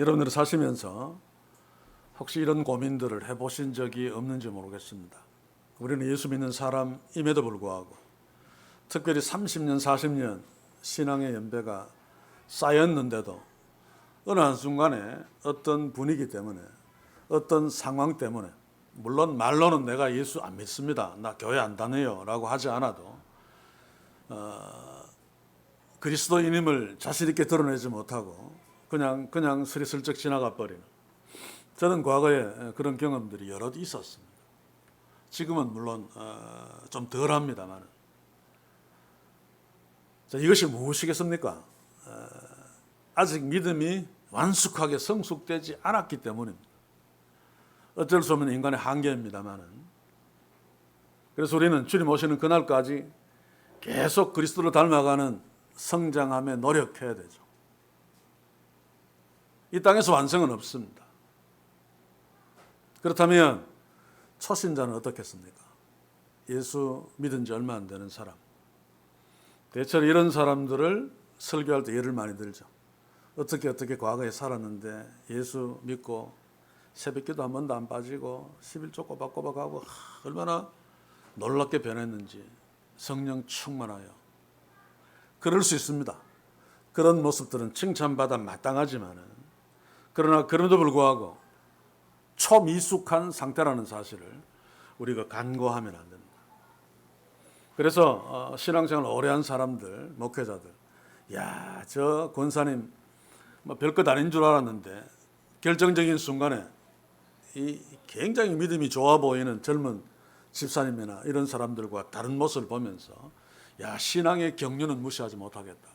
여러분들이 사시면서 혹시 이런 고민들을 해보신 적이 없는지 모르겠습니다. 우리는 예수 믿는 사람임에도 불구하고 특별히 30년, 40년 신앙의 연배가 쌓였는데도 어느 한순간에 어떤 분위기 때문에 어떤 상황 때문에, 물론 말로는 내가 예수 안 믿습니다, 나 교회 안 다녀요 라고 하지 않아도 그리스도인임을 자신 있게 드러내지 못하고 그냥 스리슬쩍 지나가 버리는, 저는 과거에 그런 경험들이 여럿 있었습니다. 지금은 물론 좀 덜합니다만, 이것이 무엇이겠습니까? 아직 믿음이 완숙하게 성숙되지 않았기 때문입니다. 어쩔 수 없는 인간의 한계입니다만, 그래서 우리는 주님 오시는 그날까지 계속 그리스도를 닮아가는 성장함에 노력해야 되죠. 이 땅에서 완성은 없습니다. 그렇다면 초신자는 어떻겠습니까? 예수 믿은 지 얼마 안 되는 사람, 대체로 이런 사람들을 설교할 때 예를 많이 들죠. 어떻게 과거에 살았는데 예수 믿고 새벽기도 한 번도 안 빠지고 11조 꼬박꼬박하고 얼마나 놀랍게 변했는지, 성령 충만하여. 그럴 수 있습니다. 그런 모습들은 칭찬받아 마땅하지만은, 그러나 그럼에도 불구하고 초미숙한 상태라는 사실을 우리가 간과하면 안 됩니다. 그래서 신앙생활 오래 한 사람들, 목회자들, 야, 저 권사님 뭐 별것 아닌 줄 알았는데 결정적인 순간에 이 굉장히 믿음이 좋아 보이는 젊은 집사님이나 이런 사람들과 다른 모습을 보면서, 야, 신앙의 경륜은 무시하지 못하겠다.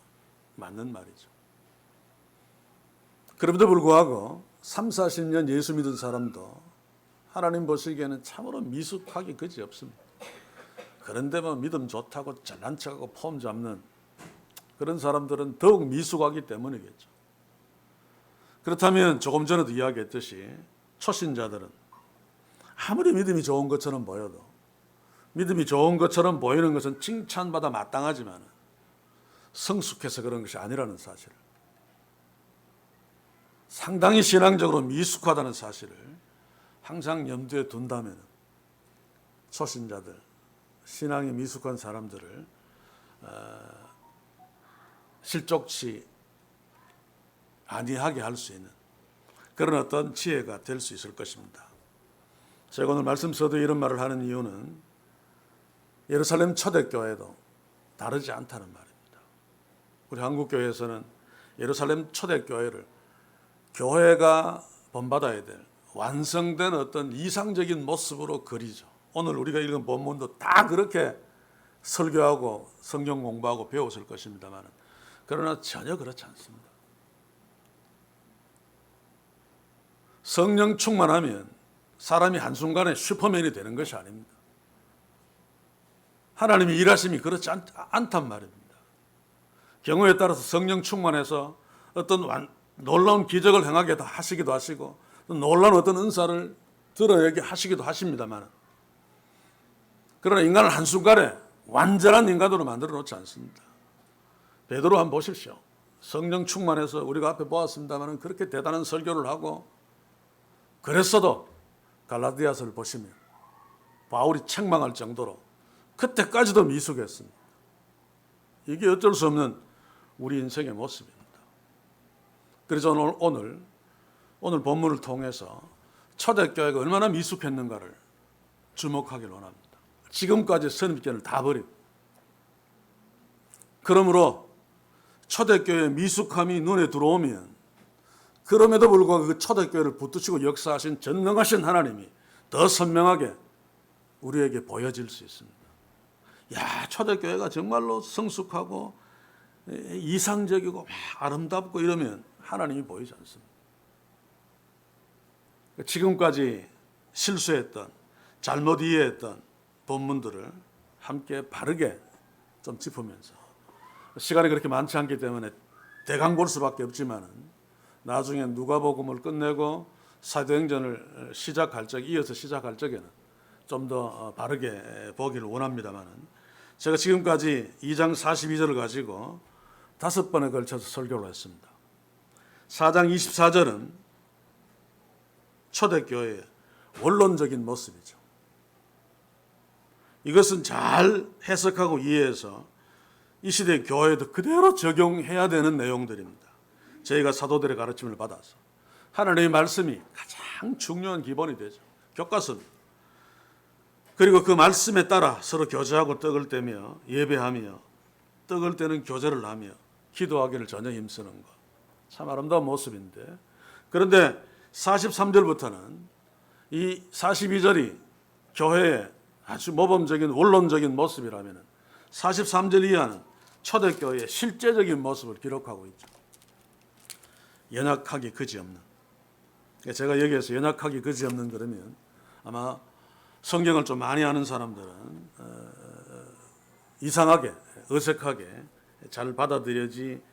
맞는 말이죠. 그럼에도 불구하고 3, 40년 예수 믿은 사람도 하나님 보시기에는 참으로 미숙하기 그지없습니다. 그런데 뭐 믿음 좋다고 잘난 척하고 폼 잡는 그런 사람들은 더욱 미숙하기 때문이겠죠. 그렇다면 조금 전에도 이야기했듯이 초신자들은 아무리 믿음이 좋은 것처럼 보여도, 믿음이 좋은 것처럼 보이는 것은 칭찬받아 마땅하지만 성숙해서 그런 것이 아니라는 사실을, 상당히 신앙적으로 미숙하다는 사실을 항상 염두에 둔다면 초신자들, 신앙이 미숙한 사람들을 실족치 아니하게 할 수 있는 그런 어떤 지혜가 될 수 있을 것입니다. 제가 오늘 말씀 서두에 이런 말을 하는 이유는 예루살렘 초대교회도 다르지 않다는 말입니다. 우리 한국교회에서는 예루살렘 초대교회를 교회가 본받아야 될 완성된 어떤 이상적인 모습으로 그리죠. 오늘 우리가 읽은 본문도 다 그렇게 설교하고 성경 공부하고 배웠을 것입니다만, 그러나 전혀 그렇지 않습니다. 성령 충만하면 사람이 한순간에 슈퍼맨이 되는 것이 아닙니다. 하나님의 일하심이 그렇지 않단 말입니다. 경우에 따라서 성령 충만해서 어떤 놀라운 기적을 행하게 하시기도 하시고, 놀라운 어떤 은사를 들어야게 하시기도 하십니다만, 그러나 인간을 한순간에 완전한 인간으로 만들어 놓지 않습니다. 베드로 한번 보십시오. 성령 충만해서 우리가 앞에 보았습니다만 그렇게 대단한 설교를 하고, 그랬어도 갈라디아서를 보시면 바울이 책망할 정도로 그때까지도 미숙했습니다. 이게 어쩔 수 없는 우리 인생의 모습입니다. 그래서 오늘 본문을 통해서 초대교회가 얼마나 미숙했는가를 주목하기를 원합니다. 지금까지 선입견을 다 버리고, 그러므로 초대교회의 미숙함이 눈에 들어오면, 그럼에도 불구하고 그 초대교회를 붙드시고 역사하신 전능하신 하나님이 더 선명하게 우리에게 보여질 수 있습니다. 야, 초대교회가 정말로 성숙하고 이상적이고 아름답고 이러면 하나님이 보이지 않습니다. 지금까지 실수했던, 잘못 이해했던 본문들을 함께 바르게 좀 짚으면서, 시간이 그렇게 많지 않기 때문에 대강 볼 수밖에 없지만 나중에 누가복음을 끝내고 사도행전을 이어서 시작할 적에는 좀 더 바르게 보기를 원합니다만, 제가 지금까지 2장 42절을 가지고 5번에 걸쳐서 설교를 했습니다. 4장 24절은 초대교회의 원론적인 모습이죠. 이것은 잘 해석하고 이해해서 이 시대의 교회에도 그대로 적용해야 되는 내용들입니다. 저희가 사도들의 가르침을 받아서 하나님의 말씀이 가장 중요한 기본이 되죠. 교과서입니다. 그리고 그 말씀에 따라 서로 교제하고 떡을 떼며 예배하며 떡을 떼는 교제를 하며 기도하기를 전혀 힘쓰는 것. 참 아름다운 모습인데, 그런데 43절부터는 이 42절이 교회의 아주 모범적인 원론적인 모습이라면 43절 이하는 초대교회의 실제적인 모습을 기록하고 있죠. 연약하기 그지없는. 제가 여기에서 연약하기 그지없는 그러면 아마 성경을 좀 많이 아는 사람들은 이상하게 어색하게 잘 받아들여지지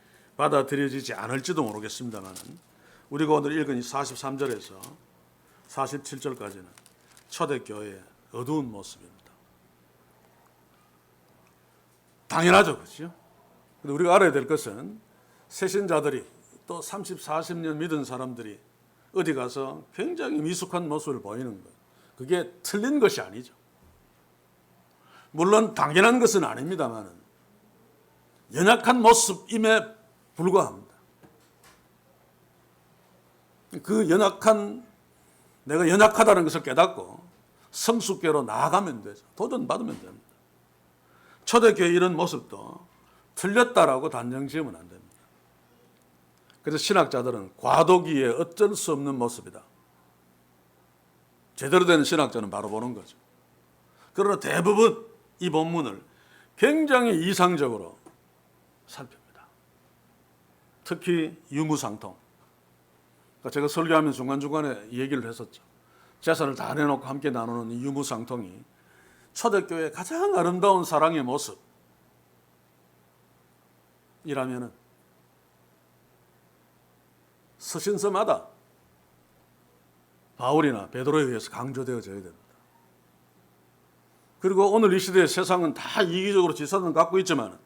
않을지도 모르겠습니다만, 우리가 오늘 읽은 이 43절에서 47절까지는 초대교회의 어두운 모습입니다. 당연하죠, 그렇죠? 근데 우리가 알아야 될 것은 새신자들이 또 30, 40년 믿은 사람들이 어디 가서 굉장히 미숙한 모습을 보이는 것, 그게 틀린 것이 아니죠. 물론 당연한 것은 아닙니다만 연약한 모습임에 불과합니다. 그 내가 연약하다는 것을 깨닫고 성숙계로 나아가면 되죠. 도전받으면 됩니다. 초대교회 이런 모습도 틀렸다라고 단정 지으면 안 됩니다. 그래서 신학자들은 과도기에 어쩔 수 없는 모습이다. 제대로 된 신학자는 바로 보는 거죠. 그러나 대부분 이 본문을 굉장히 이상적으로 살핍니다. 특히 유무상통. 제가 설교하면 중간중간에 얘기를 했었죠. 재산을 다 내놓고 함께 나누는 이 유무상통이 초대교회의 가장 아름다운 사랑의 모습이라면 서신서마다 바울이나 베드로에 의해서 강조되어져야 됩니다. 그리고 오늘 이 시대의 세상은 다 이기적으로 지사는 갖고 있지만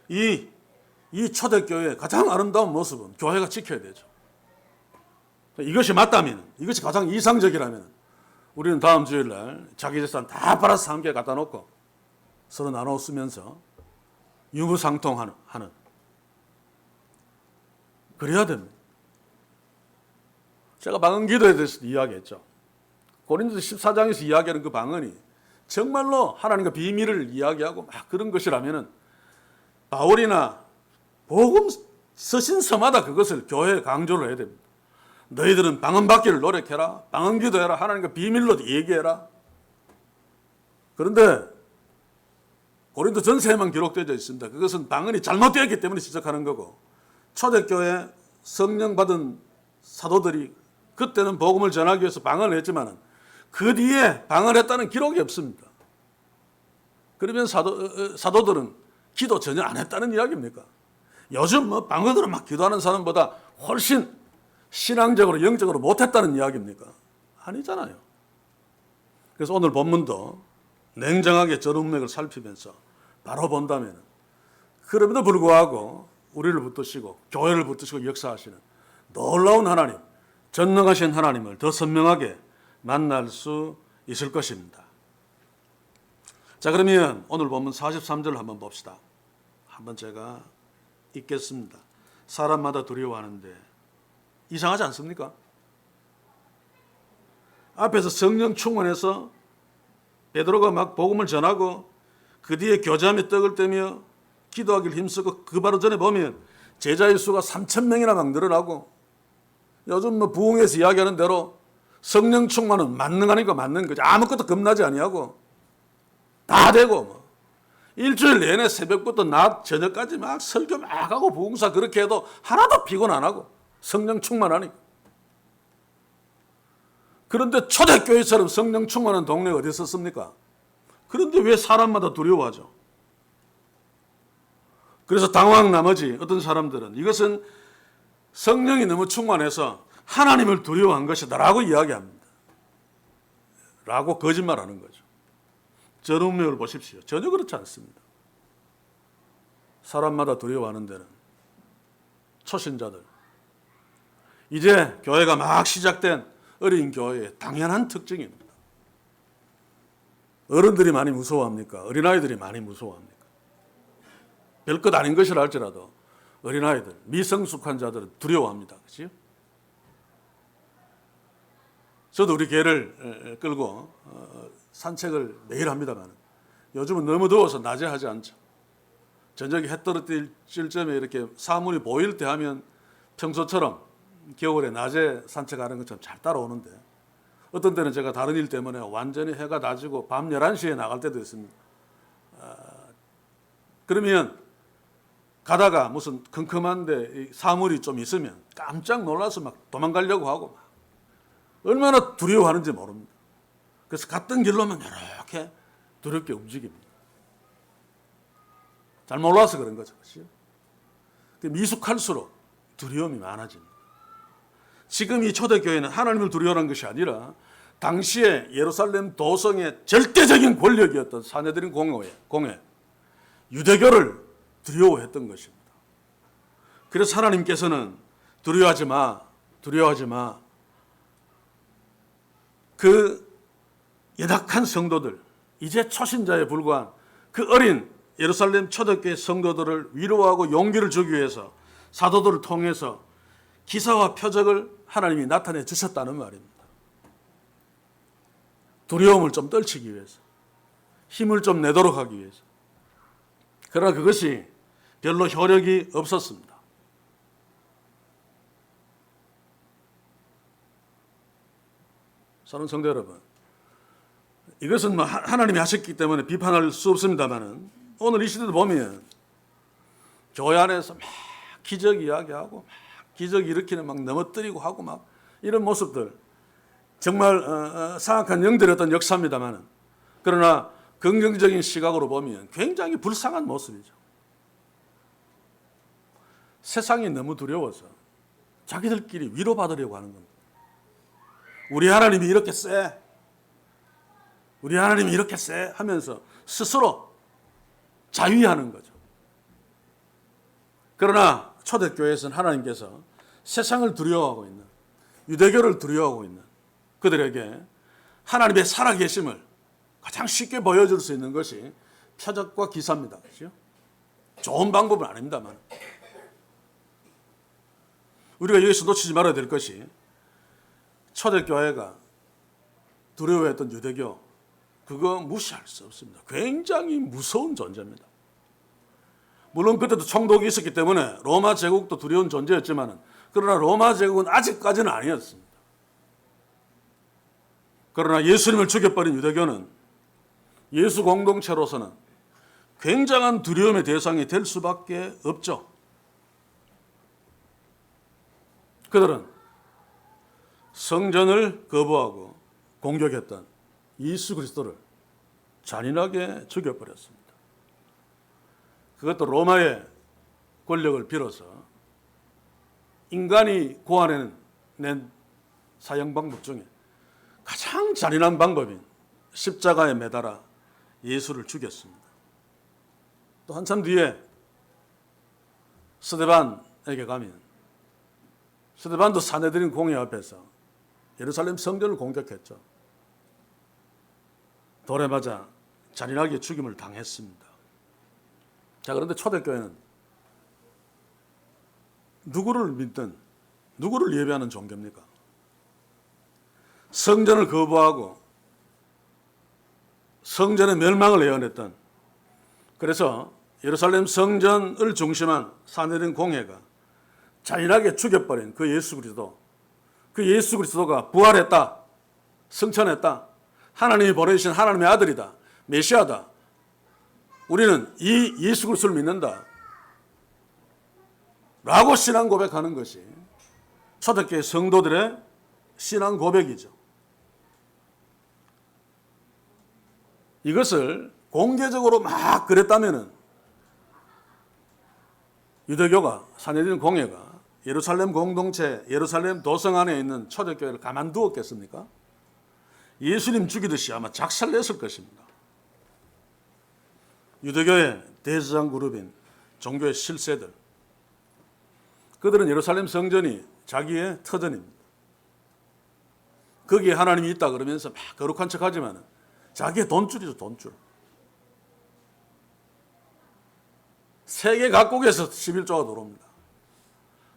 이 초대교회의 가장 아름다운 모습은 교회가 지켜야 되죠. 이것이 맞다면, 이것이 가장 이상적이라면 우리는 다음 주일날 자기 재산 다 팔아서 함께 갖다 놓고 서로 나눠 쓰면서 유무상통하는 그래야 됩니다. 제가 방언 기도에 대해서 이야기했죠. 고린도서 14장에서 이야기하는 그 방언이 정말로 하나님과 비밀을 이야기하고 막 그런 것이라면 바울이나 복음 서신서마다 그것을 교회에 강조를 해야 됩니다. 너희들은 방언 받기를 노력해라. 방언 기도해라. 하나님과 비밀로 얘기해라. 그런데 고린도 전서에만 기록되어 있습니다. 그것은 방언이 잘못되었기 때문에 지적하는 거고, 초대교회 성령 받은 사도들이 그때는 복음을 전하기 위해서 방언을 했지만 그 뒤에 방언했다는 기록이 없습니다. 그러면 사도들은 기도 전혀 안 했다는 이야기입니까? 요즘 방언으로 막 기도하는 사람보다 훨씬 신앙적으로 영적으로 못했다는 이야기입니까? 아니잖아요. 그래서 오늘 본문도 냉정하게 전운맥을 살피면서 바로 본다면 그럼에도 불구하고 우리를 붙드시고 교회를 붙드시고 역사하시는 놀라운 하나님, 전능하신 하나님을 더 선명하게 만날 수 있을 것입니다. 자, 그러면 오늘 본문 43절을 한번 봅시다. 한번 제가 읽겠습니다. 사람마다 두려워하는데 이상하지 않습니까? 앞에서 성령 충만해서 베드로가 막 복음을 전하고 그 뒤에 교제하며 떡을 떼며 기도하기를 힘쓰고 그 바로 전에 보면 제자의 수가 3,000명이나 막 늘어나고, 요즘 부흥에서 이야기하는 대로 성령 충만은 만능하니까 맞는 거죠. 아무것도 겁나지 아니하고 다 되고 일주일 내내 새벽부터 낮 저녁까지 막 설교 막 하고 부흥사 그렇게 해도 하나도 피곤 안 하고 성령 충만하니까. 그런데 초대교회처럼 성령 충만한 동네가 어디 있었습니까? 그런데 왜 사람마다 두려워하죠? 그래서 당황 나머지 어떤 사람들은 이것은 성령이 너무 충만해서 하나님을 두려워한 것이다 라고 이야기합니다. 라고 거짓말하는 거죠. 전운명을 보십시오. 전혀 그렇지 않습니다. 사람마다 두려워하는 데는 초신자들, 이제 교회가 막 시작된 어린 교회의 당연한 특징입니다. 어른들이 많이 무서워합니까? 어린아이들이 많이 무서워합니까? 별것 아닌 것이라 할지라도 어린아이들, 미성숙한 자들은 두려워합니다. 그렇죠? 저도 우리 개를 끌고 산책을 매일 합니다만 요즘은 너무 더워서 낮에 하지 않죠. 저녁에 해 떨어질 쯤에 이렇게 사물이 보일 때 하면 평소처럼 겨울에 낮에 산책하는 것처럼 잘 따라오는데 어떤 때는 제가 다른 일 때문에 완전히 해가 다지고 밤 11시에 나갈 때도 있습니다. 그러면 가다가 무슨 컴컴한데 사물이 좀 있으면 깜짝 놀라서 막 도망가려고 하고 막 얼마나 두려워하는지 모릅니다. 그래서 갔던 길로만 이렇게 두렵게 움직입니다. 잘 몰라서 그런 거죠. 미숙할수록 두려움이 많아집니다. 지금 이 초대교회는 하나님을 두려워하는 것이 아니라 당시에 예루살렘 도성의 절대적인 권력이었던 사내들인 공회, 유대교를 두려워했던 것입니다. 그래서 하나님께서는 두려워하지 마. 그 연약한 성도들, 이제 초신자에 불과한 그 어린 예루살렘 초대교회 성도들을 위로하고 용기를 주기 위해서 사도들을 통해서 기사와 표적을 하나님이 나타내 주셨다는 말입니다. 두려움을 좀 떨치기 위해서, 힘을 좀 내도록 하기 위해서. 그러나 그것이 별로 효력이 없었습니다. 사랑하는 성도 여러분, 이것은 하나님이 하셨기 때문에 비판할 수 없습니다만 오늘 이 시대도 보면 교회 안에서 막 기적 이야기하고 막 기적 일으키는 막 넘어뜨리고 하고 막 이런 모습들 정말 사악한 영들의 어떤 역사입니다만 그러나 긍정적인 시각으로 보면 굉장히 불쌍한 모습이죠. 세상이 너무 두려워서 자기들끼리 위로받으려고 하는 겁니다. 우리 하나님이 이렇게 세, 우리 하나님이 이렇게 세 하면서 스스로 자위하는 거죠. 그러나 초대교회에서는 하나님께서 세상을 두려워하고 있는, 유대교를 두려워하고 있는 그들에게 하나님의 살아계심을 가장 쉽게 보여줄 수 있는 것이 표적과 기사입니다. 그렇죠? 좋은 방법은 아닙니다만 우리가 여기서 놓치지 말아야 될 것이 초대교회가 두려워했던 유대교, 그거 무시할 수 없습니다. 굉장히 무서운 존재입니다. 물론 그때도 총독이 있었기 때문에 로마 제국도 두려운 존재였지만 그러나 로마 제국은 아직까지는 아니었습니다. 그러나 예수님을 죽여버린 유대교는 예수 공동체로서는 굉장한 두려움의 대상이 될 수밖에 없죠. 그들은 성전을 거부하고 공격했던 예수 그리스도를 잔인하게 죽여버렸습니다. 그것도 로마의 권력을 빌어서 인간이 고안해낸 사형 방법 중에 가장 잔인한 방법인 십자가에 매달아 예수를 죽였습니다. 또 한참 뒤에 스데반에게 가면 스데반도 사내들인 공회 앞에서 예루살렘 성전을 공격했죠. 돌에 맞아 잔인하게 죽임을 당했습니다. 자, 그런데 초대교회는 누구를 믿든 누구를 예배하는 종교입니까? 성전을 거부하고 성전의 멸망을 예언했던, 그래서 예루살렘 성전을 중심한 사내린 공회가 잔인하게 죽여버린 그 예수 그리스도, 그 예수 그리스도가 부활했다, 승천했다, 하나님이 보내주신 하나님의 아들이다, 메시아다, 우리는 이 예수 그리스도를 믿는다 라고 신앙 고백하는 것이 초대교회 성도들의 신앙 고백이죠. 이것을 공개적으로 막 그랬다면은 유대교가, 사내들인 공회가 예루살렘 공동체, 예루살렘 도성 안에 있는 초대교회를 가만두었겠습니까? 예수님 죽이듯이 아마 작살냈을 것입니다. 유대교의 대제사장 그룹인 종교의 실세들, 그들은 예루살렘 성전이 자기의 터전입니다. 거기에 하나님이 있다 그러면서 막 거룩한 척하지만 자기의 돈줄이죠, 돈줄. 세계 각국에서 11조가 들어옵니다.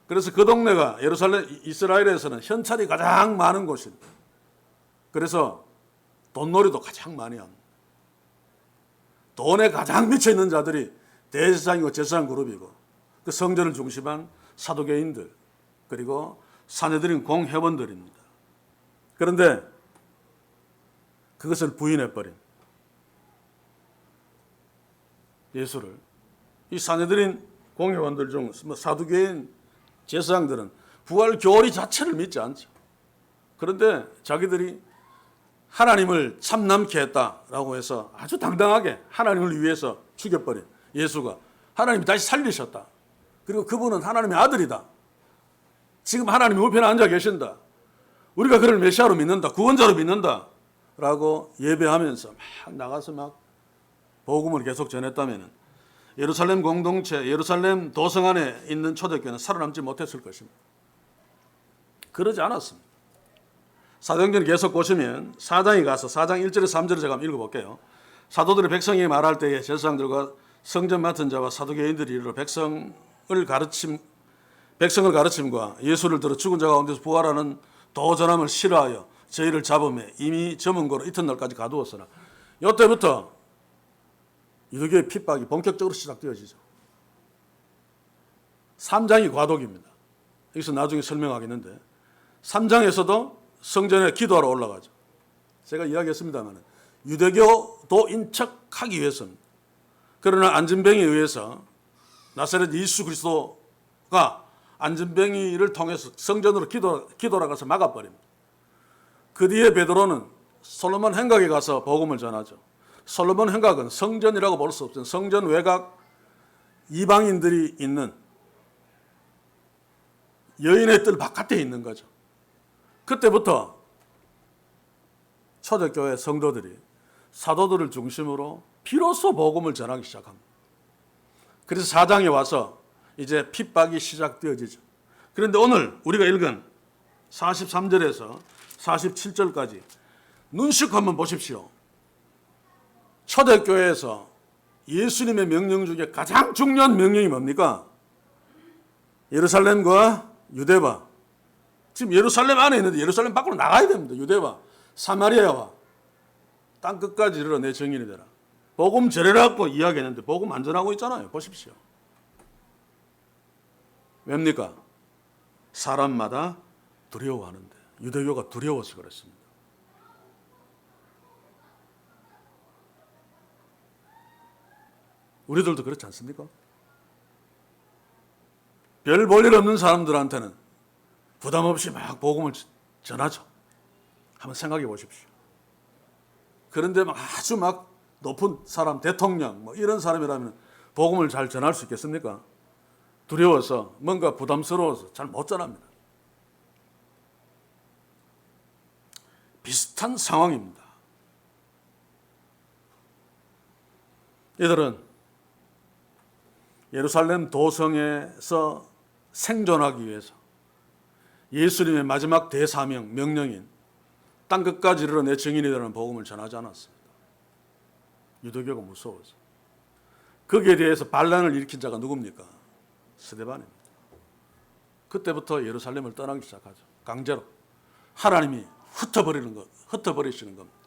그래서 그 동네가 예루살렘, 이스라엘에서는 현찰이 가장 많은 곳입니다. 그래서 돈놀이도 가장 많이 합니다. 돈에 가장 미쳐 있는 자들이 대제사장이고 제사장 그룹이고 그 성전을 중심한 사두개인들 그리고 사내들인 공회원들입니다. 그런데 그것을 부인해버린 예수를 이 사내들인 공회원들 중 사두개인 제사장들은 부활 교리 자체를 믿지 않죠. 그런데 자기들이 하나님을 참남케 했다라고 해서 아주 당당하게 하나님을 위해서 죽여버린 예수가 하나님이 다시 살리셨다. 그리고 그분은 하나님의 아들이다. 지금 하나님이 우편에 앉아 계신다. 우리가 그를 메시아로 믿는다. 구원자로 믿는다. 라고 예배하면서 막 나가서 막 복음을 계속 전했다면 예루살렘 공동체, 예루살렘 도성 안에 있는 초대교회는 살아남지 못했을 것입니다. 그러지 않았습니다. 사도행전 계속 보시면 4장에 가서 4장 1절에서 3절을 제가 한번 읽어볼게요. 사도들이 백성에게 말할 때에 제사장들과 성전 맡은 자와 사두개인들이 이르러 백성을 가르침과 예수를 들어 죽은 자 가운데서 부활하는 도전함을 싫어하여 저희를 잡음에 이미 저문고로 이튿날까지 가두었으나 이때부터 유대교의 핍박이 본격적으로 시작되어지죠. 3장이 과도기입니다. 여기서 나중에 설명하겠는데 3장에서도 성전에 기도하러 올라가죠. 제가 이야기했습니다만 유대교도 인척하기 위해서입니다. 그러나 안진뱅이에 의해서 나사렛 예수 그리스도가 안진뱅이를 통해서 성전으로 기도하러 가서 막아버립니다. 그 뒤에 베드로는 솔로몬 행각에 가서 복음을 전하죠. 솔로몬 행각은 성전이라고 볼 수 없어요. 성전 외곽 이방인들이 있는 여인의 뜰 바깥에 있는 거죠. 그때부터 초대교회 성도들이 사도들을 중심으로 비로소 복음을 전하기 시작합니다. 그래서 4장에 와서 이제 핍박이 시작되어지죠. 그런데 오늘 우리가 읽은 43절에서 47절까지 눈씩 한번 보십시오. 초대교회에서 예수님의 명령 중에 가장 중요한 명령이 뭡니까? 예루살렘과 유대와 지금 예루살렘 안에 있는데 예루살렘 밖으로 나가야 됩니다. 유대와 사마리아와 땅끝까지 이르러 내 증인이 되라. 복음 전해라고 이야기했는데 복음 안 전하고 있잖아요. 보십시오. 왜입니까? 사람마다 두려워하는데 유대교가 두려워서 그렇습니다. 우리들도 그렇지 않습니까? 별 볼 일 없는 사람들한테는 부담 없이 막 복음을 전하죠. 한번 생각해 보십시오. 그런데 막 아주 막 높은 사람, 대통령 뭐 이런 사람이라면 복음을 잘 전할 수 있겠습니까? 두려워서 뭔가 부담스러워서 잘 못 전합니다. 비슷한 상황입니다. 이들은 예루살렘 도성에서 생존하기 위해서 예수님의 마지막 대사명, 명령인 땅끝까지 이르러 내 증인이 되는 복음을 전하지 않았습니다. 유대교가 무서워서. 거기에 대해서 반란을 일으킨 자가 누굽니까? 스데반입니다. 그때부터 예루살렘을 떠나기 시작하죠. 강제로. 하나님이 흩어버리시는 겁니다.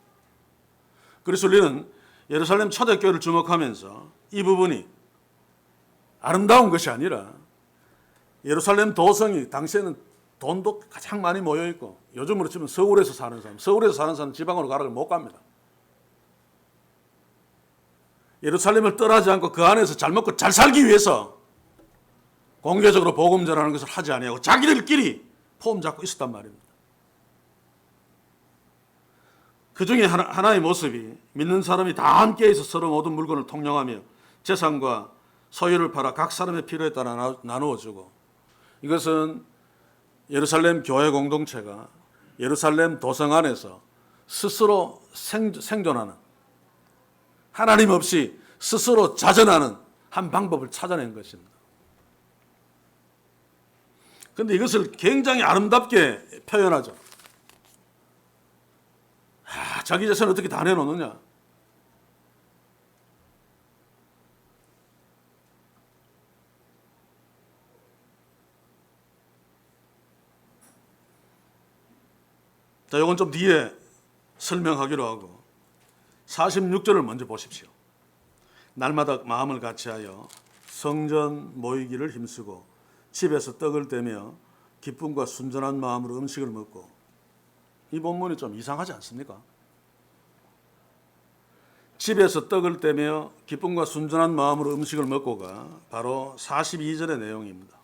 그래서 우리는 예루살렘 초대교회를 주목하면서 이 부분이 아름다운 것이 아니라 예루살렘 도성이 당시에는 돈도 가장 많이 모여있고 요즘으로 치면 서울에서 사는 사람 지방으로 가락을 못 갑니다. 예루살렘을 떠나지 않고 그 안에서 잘 먹고 잘 살기 위해서 공개적으로 복음 전하는 것을 하지 아니하고 자기들끼리 폼 잡고 있었단 말입니다. 그 중에 하나의 모습이 믿는 사람이 다 함께 있어 서로 모든 물건을 통용하며 재산과 소유를 팔아 각 사람의 필요에 따라 나누어주고, 이것은 예루살렘 교회 공동체가 예루살렘 도성 안에서 스스로 생존하는, 하나님 없이 스스로 자전하는 한 방법을 찾아낸 것입니다. 그런데 이것을 굉장히 아름답게 표현하죠. 자기 자신을 어떻게 다 내놓느냐. 자, 이건 좀 뒤에 설명하기로 하고 46절을 먼저 보십시오. 날마다 마음을 같이하여 성전 모이기를 힘쓰고 집에서 떡을 떼며 기쁨과 순전한 마음으로 음식을 먹고. 이 본문이 좀 이상하지 않습니까? 집에서 떡을 떼며 기쁨과 순전한 마음으로 음식을 먹고가 바로 42절의 내용입니다.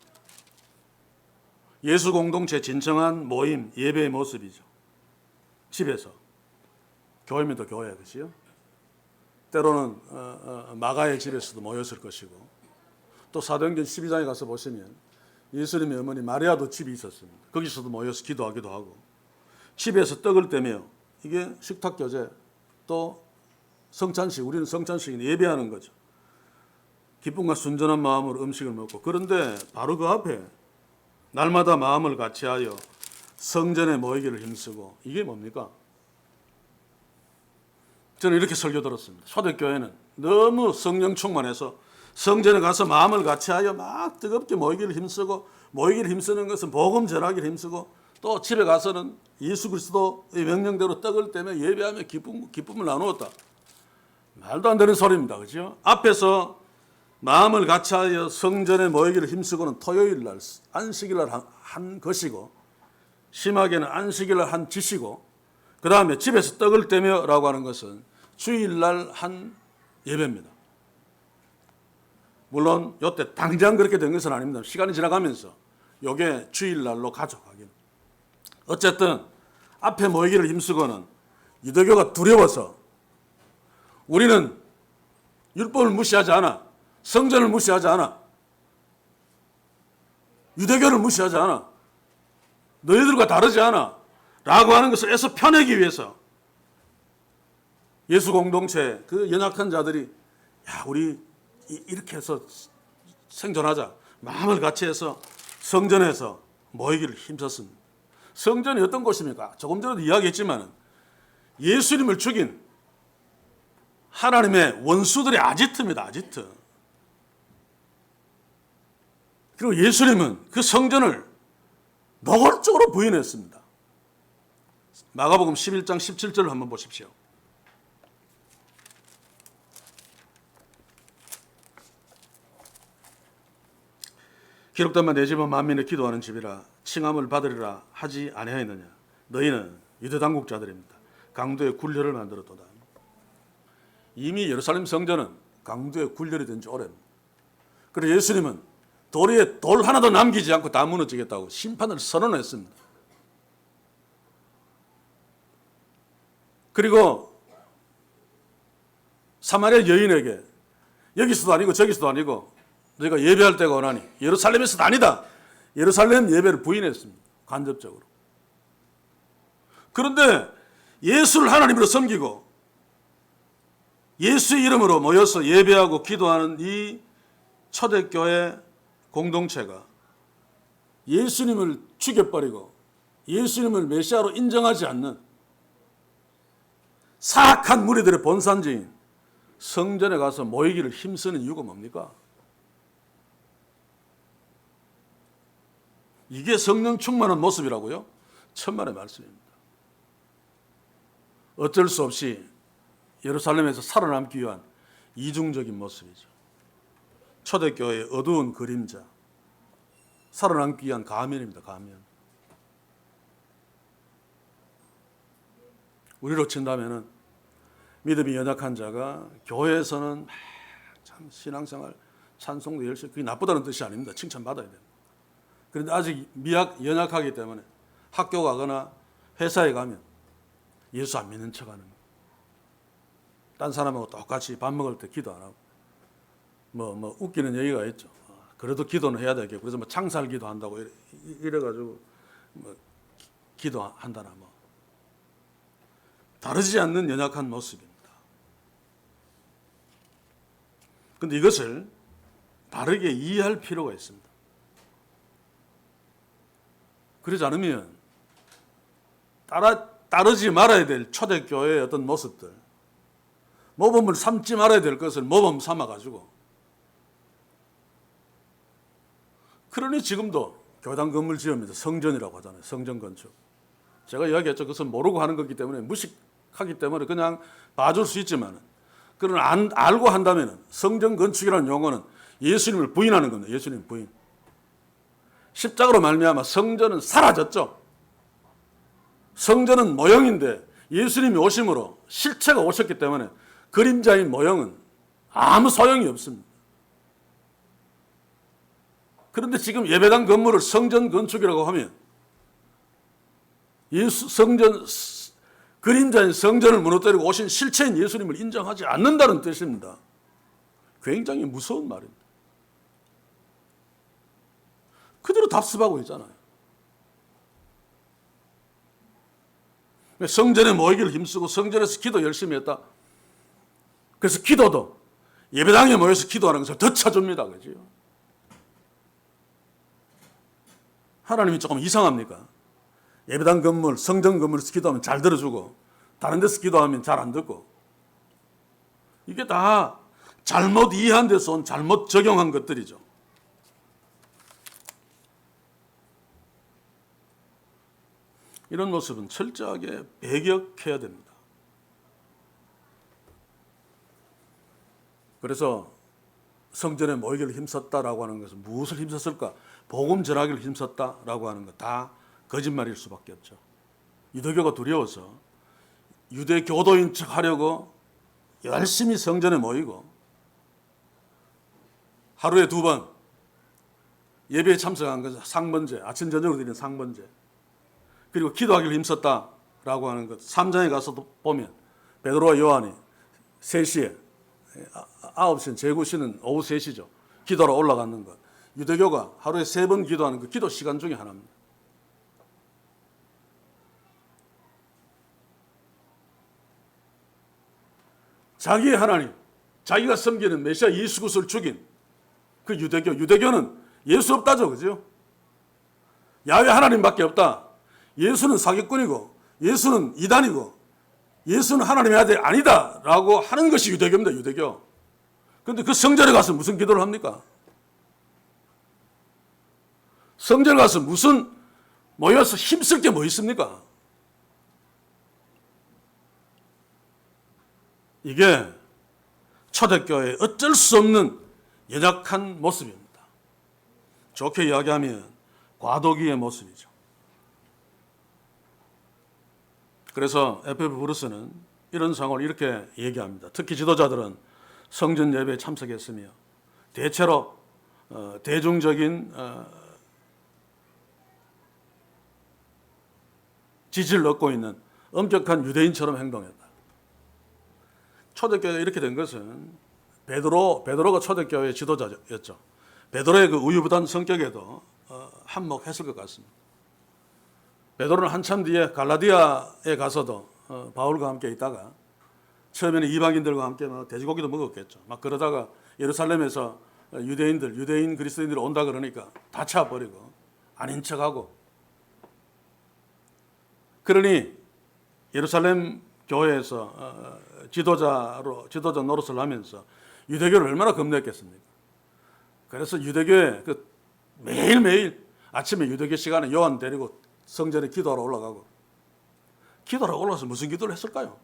예수 공동체 진정한 모임, 예배의 모습이죠. 집에서. 교회면 더 교회야, 그렇지요? 때로는 마가의 집에서도 모였을 것이고, 또 사도행전 12장에 가서 보시면 예수님의 어머니 마리아도 집이 있었습니다. 거기서도 모여서 기도하기도 하고, 집에서 떡을 떼며, 이게 식탁교제, 또 성찬식, 우리는 성찬식이 예배하는 거죠. 기쁨과 순전한 마음으로 음식을 먹고. 그런데 바로 그 앞에 날마다 마음을 같이하여 성전에 모이기를 힘쓰고. 이게 뭡니까? 저는 이렇게 설교 들었습니다. 초대교회는 너무 성령 충만해서 성전에 가서 마음을 같이하여 막 뜨겁게 모이기를 힘쓰고, 모이기를 힘쓰는 것은 복음 전하기를 힘쓰고, 또 집에 가서는 예수 그리스도의 명령대로 떡을 떼며 예배하며 기쁨을 나누었다. 말도 안 되는 소리입니다. 그렇죠? 앞에서 마음을 같이하여 성전에 모이기를 힘쓰고는 토요일 날, 안식일 날 한 것이고, 심하게는 안식일 날 한 짓이고, 그 다음에 집에서 떡을 떼며 라고 하는 것은 주일날 한 예배입니다. 물론 이때 당장 그렇게 된 것은 아닙니다. 시간이 지나가면서 이게 주일날로 가져가긴. 어쨌든 앞에 모이기를 힘쓰고는 유대교가 두려워서 우리는 율법을 무시하지 않아. 성전을 무시하지 않아. 유대교를 무시하지 않아. 너희들과 다르지 않아. 라고 하는 것을 애써 펴내기 위해서 예수 공동체 그 연약한 자들이 우리 이렇게 해서 생존하자. 마음을 같이 해서 성전에서 모이기를 힘썼습니다. 성전이 어떤 곳입니까? 조금 전에도 이야기했지만 예수님을 죽인 하나님의 원수들의 아지트입니다. 아지트. 그리고 예수님은 그 성전을 노골적으로 부인했습니다. 마가복음 11장 17절을 한번 보십시오. 기록된 바 내 집은 만민의 기도하는 집이라 칭함을 받으리라 하지 아니하였느냐. 너희는 유대 당국자들입니다. 강도의 굴려를 만들었도다. 이미 예루살렘 성전은 강도의 굴려이 된 지 오래입니다. 그래서 예수님은 도리에 돌 하나도 남기지 않고 다 무너지겠다고 심판을 선언했습니다. 그리고 사마리아 여인에게 여기서도 아니고 저기서도 아니고 너희가 예배할 때가 오나니 예루살렘에서도 아니다. 예루살렘 예배를 부인했습니다. 간접적으로. 그런데 예수를 하나님으로 섬기고 예수의 이름으로 모여서 예배하고 기도하는 이 초대교회 공동체가 예수님을 죽여버리고 예수님을 메시아로 인정하지 않는 사악한 무리들의 본산지인 성전에 가서 모이기를 힘쓰는 이유가 뭡니까? 이게 성령 충만한 모습이라고요? 천만의 말씀입니다. 어쩔 수 없이 예루살렘에서 살아남기 위한 이중적인 모습이죠. 초대교회의 어두운 그림자, 살아남기 위한 가면입니다. 가면. 우리로 친다면은 믿음이 연약한 자가 교회에서는 참 신앙생활, 찬송도 열심히, 그게 나쁘다는 뜻이 아닙니다. 칭찬받아야 됩니다. 그런데 아직 연약하기 때문에 학교 가거나 회사에 가면 예수 안 믿는 척하는 거예요. 딴 사람하고 똑같이 밥 먹을 때 기도 안 하고 뭐 웃기는 얘기가 있죠. 그래도 기도는 해야 되겠고 그래서 뭐 창살 기도한다고 이래가지고 뭐 기도한다나 뭐 다르지 않는 연약한 모습입니다. 그런데 이것을 바르게 이해할 필요가 있습니다. 그러지 않으면 따르지 말아야 될 초대교회의 어떤 모습들, 모범을 삼지 말아야 될 것을 모범 삼아가지고, 그러니 지금도 교단 건물 지으면서 성전이라고 하잖아요. 성전 건축. 제가 이야기했죠. 그것은 모르고 하는 거기 때문에, 무식하기 때문에 그냥 봐줄 수 있지만, 그러나 알고 한다면 성전 건축이라는 용어는 예수님을 부인하는 겁니다. 예수님 부인. 십자가로 말미암아 성전은 사라졌죠. 성전은 모형인데 예수님이 오심으로 실체가 오셨기 때문에 그림자인 모형은 아무 소용이 없습니다. 그런데 지금 예배당 건물을 성전 건축이라고 하면 그림자인 성전을 무너뜨리고 오신 실체인 예수님을 인정하지 않는다는 뜻입니다. 굉장히 무서운 말입니다. 그대로 답습하고 있잖아요. 성전에 모이기를 힘쓰고 성전에서 기도 열심히 했다. 그래서 기도도 예배당에 모여서 기도하는 것을 더 쳐줍니다. 그죠? 하나님이 조금 이상합니까? 예배당 건물, 성전 건물에서 기도하면 잘 들어주고 다른 데서 기도하면 잘 안 듣고, 이게 다 잘못 이해한 데서 온 잘못 적용한 것들이죠. 이런 모습은 철저하게 배격해야 됩니다. 그래서 성전에 모이기를 힘썼다라고 하는 것은 무엇을 힘썼을까? 복음 전하기를 힘썼다라고 하는 것 다 거짓말일 수밖에 없죠. 유대교가 두려워서 유대교도인 척 하려고 열심히 성전에 모이고 하루에 2번 예배에 참석한 것은 상번제, 아침 저녁으로 드리는 상번제, 그리고 기도하기를 힘썼다라고 하는 것 3장에 가서도 보면 베드로와 요한이 3시에 9시는 제구시는 오후 3시죠. 기도하러 올라가는 것. 유대교가 하루에 3번 기도하는 그 기도 시간 중에 하나입니다. 자기의 하나님, 자기가 섬기는 메시아 예수 그리스도를 죽인 그 유대교는 예수 없다죠. 그죠? 야훼 하나님밖에 없다. 예수는 사기꾼이고 예수는 이단이고 예수는 하나님의 아들이 아니다 라고 하는 것이 유대교입니다. 유대교. 그런데 그 성전에 가서 무슨 기도를 합니까? 성전에 가서 무슨 모여서 힘쓸 게 뭐 있습니까? 이게 초대교회의 어쩔 수 없는 연약한 모습입니다. 좋게 이야기하면 과도기의 모습이죠. 그래서 에페소 브루스는 이런 상황을 이렇게 얘기합니다. 특히 지도자들은 성전 예배에 참석했으며 대체로 대중적인 지지를 얻고 있는 엄격한 유대인처럼 행동했다. 초대교회가 이렇게 된 것은 베드로가 초대교회의 지도자였죠. 베드로의 그 우유부단 성격에도 한몫했을 것 같습니다. 베드로는 한참 뒤에 갈라디아에 가서도 바울과 함께 있다가 처음에는 이방인들과 함께 돼지고기도 먹었겠죠. 막 그러다가 예루살렘에서 유대인 그리스도인들이 온다 그러니까 다 차버리고 아닌 척하고, 그러니 예루살렘 교회에서 지도자 노릇을 하면서 유대교를 얼마나 겁냈겠습니까? 그래서 유대교에 매일매일 아침에 유대교 시간에 요한 데리고 성전에 기도하러 올라가고, 기도하러 올라가서 무슨 기도를 했을까요?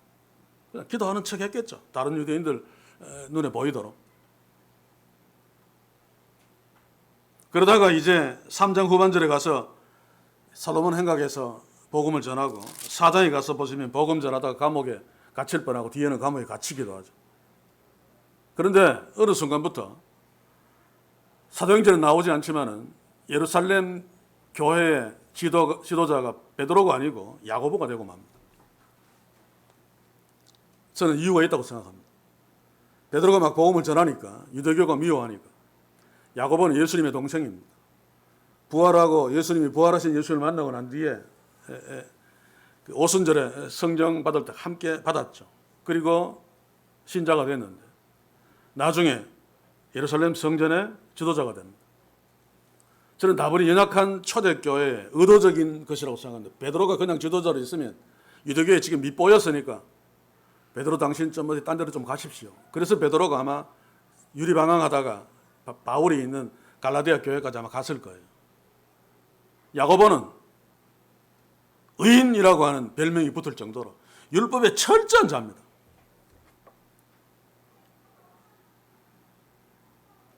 그냥 기도하는 척 했겠죠. 다른 유대인들 눈에 보이도록. 그러다가 이제 3장 후반절에 가서 솔로몬 행각에서 복음을 전하고, 4장에 가서 보시면 복음 전하다가 감옥에 갇힐 뻔하고 뒤에는 감옥에 갇히기도 하죠. 그런데 어느 순간부터 사도행전에 나오지 않지만은 예루살렘 교회의 지도자가 베드로가 아니고 야고보가 되고 맙니다. 저는 이유가 있다고 생각합니다. 베드로가 막 복음을 전하니까 유대교가 미워하니까. 야고보는 예수님의 동생입니다. 예수님이 부활하신 예수를 만나고 난 뒤에 오순절에 성령 받을 때 함께 받았죠. 그리고 신자가 됐는데 나중에 예루살렘 성전의 지도자가 됩니다. 저는 다분히 연약한 초대교회의 의도적인 것이라고 생각합니다. 베드로가 그냥 지도자로 있으면 유대교회 지금 밑보였으니까 베드로 당신 좀 어디 딴 데로 좀 가십시오. 그래서 베드로가 아마 유리방황하다가 바울이 있는 갈라디아 교회까지 아마 갔을 거예요. 야고보는 의인이라고 하는 별명이 붙을 정도로 율법의 철저한 자입니다.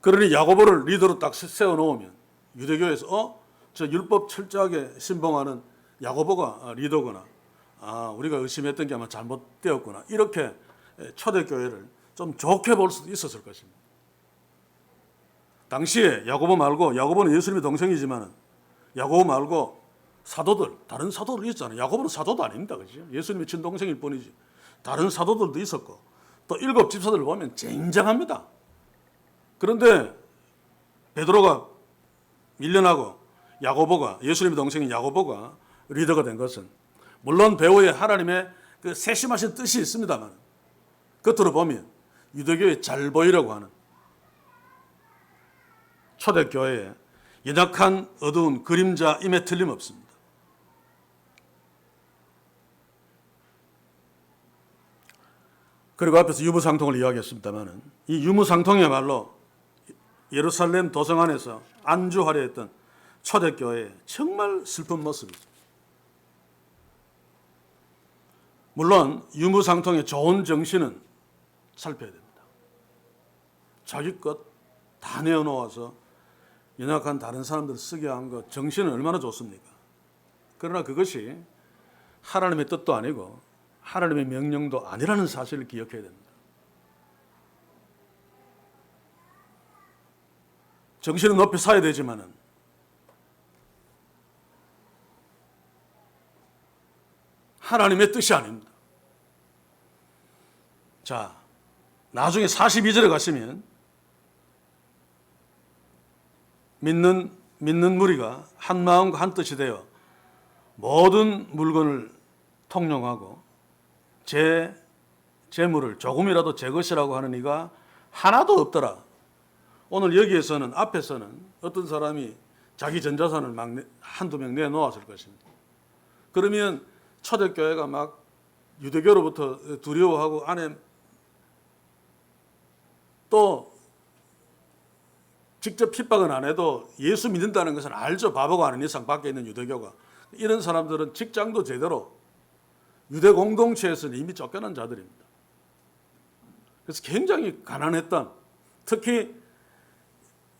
그러니 야고보를 리더로 딱 세워놓으면 유대교에서 저 율법 철저하게 신봉하는 야고보가 리더구나. 우리가 의심했던 게 아마 잘못되었구나. 이렇게 초대교회를 좀 좋게 볼 수도 있었을 것입니다. 당시에 야고보는 예수님의 동생이지만 야고보 말고 사도들, 다른 사도들 있잖아요. 야고보는 사도도 아닙니다. 그죠? 예수님의 친동생일 뿐이지. 다른 사도들도 있었고 또 7 집사들을 보면 쟁쟁합니다. 그런데 베드로가 밀려나고 예수님의 동생인 야고보가 리더가 된 것은 물론 배후에 하나님의 그 세심하신 뜻이 있습니다만 겉으로 보면 유대교에 잘 보이려고 하는 초대교회의 연약한 어두운 그림자임에 틀림없습니다. 그리고 앞에서 유무상통을 이야기했습니다만 이 유무상통이야말로 예루살렘 도성 안에서 안주하려 했던 초대교회의 정말 슬픈 모습이죠. 물론 유무상통의 좋은 정신은 살펴야 됩니다. 자기 것 다 내어놓아서 연약한 다른 사람들을 쓰게 한 것 정신은 얼마나 좋습니까? 그러나 그것이 하나님의 뜻도 아니고 하나님의 명령도 아니라는 사실을 기억해야 됩니다. 정신은 높이 서야 되지만은 하나님의 뜻이 아닙니다. 자, 나중에 42절에 가시면 믿는 무리가 한 마음과 한 뜻이 되어 모든 물건을 통용하고 재물을 조금이라도 제 것이라고 하는 이가 하나도 없더라. 오늘 여기에서는 앞에서는 어떤 사람이 자기 전 자산을 막 한두 명 내놓았을 것입니다. 그러면 초대교회가 막 유대교로부터 두려워하고 안에 또 직접 핍박은 안 해도 예수 믿는다는 것은 알죠. 바보가 아닌 이상 밖에 있는 유대교가. 이런 사람들은 직장도 제대로 유대 공동체에서는 이미 쫓겨난 자들입니다. 그래서 굉장히 가난했던, 특히